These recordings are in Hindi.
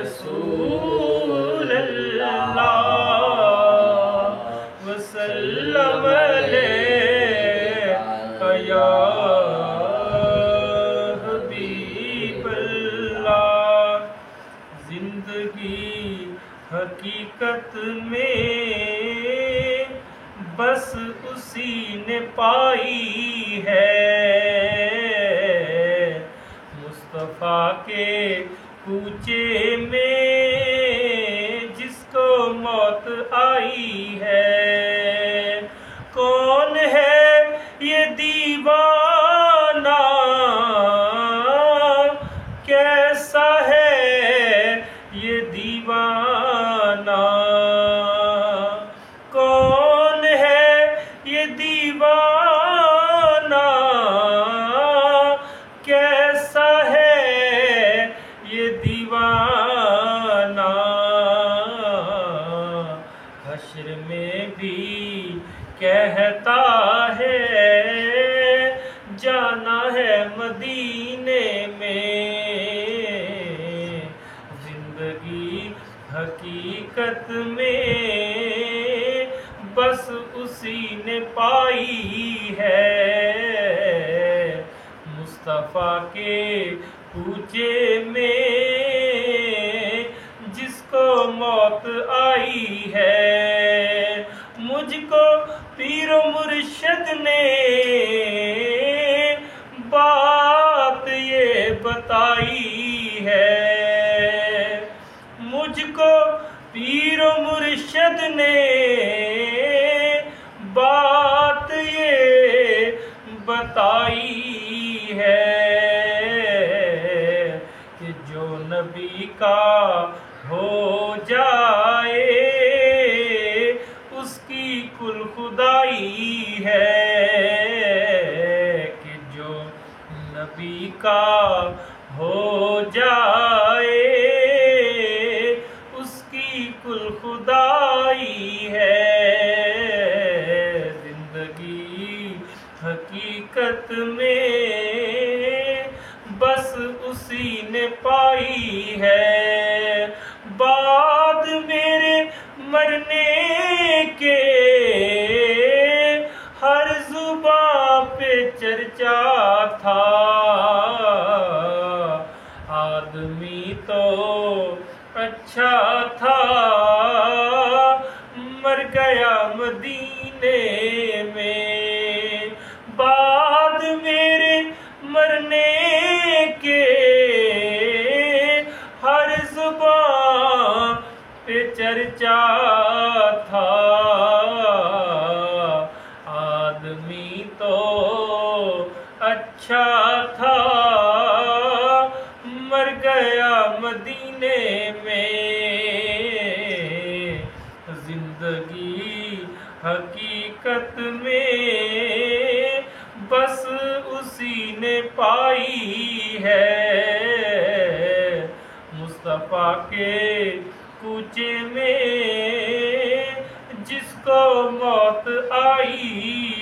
रसूल अल्लाह वसल्लम अलैका या हबीब अल्लाह। जिंदगी हकीकत में बस उसी ने पाई है, मुस्तफा के कूचे में जिसको मौत आई है। कौन है ये दीवाना, कैसा है ये दीवाना, कौन है ये दीवाना, कैसा है ये दीवाना। हश्र में भी कहता है जाना है मदीने में। जिंदगी हकीकत में बस उसी ने पाई है, मुस्तफा के कूचे में जिसको मौत आई है। मुझको पीरो मुर्शिद ने बात ये बताई है, मुझको पीरो मुर्शिद ने बात ये बताई है कि जो नबी का हो जाए उसकी कुल खुदाई है, कि जो नबी का हो जाए उसकी कुल खुदाई है। जिंदगी हकीकत में बस उसी ने पाई है। बाद मेरे मरने के हर जुबां पे चर्चा था, आदमी तो अच्छा था मर गया मदीने में। बाद मेरे मरने के हर जुबां पे चर्चा था, आदमी तो अच्छा था मर गया मदीने में। जिंदगी हकीकत में बस उसी ने पाई है, मुस्तफा के कूचे में जिसको मौत आई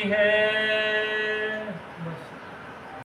है।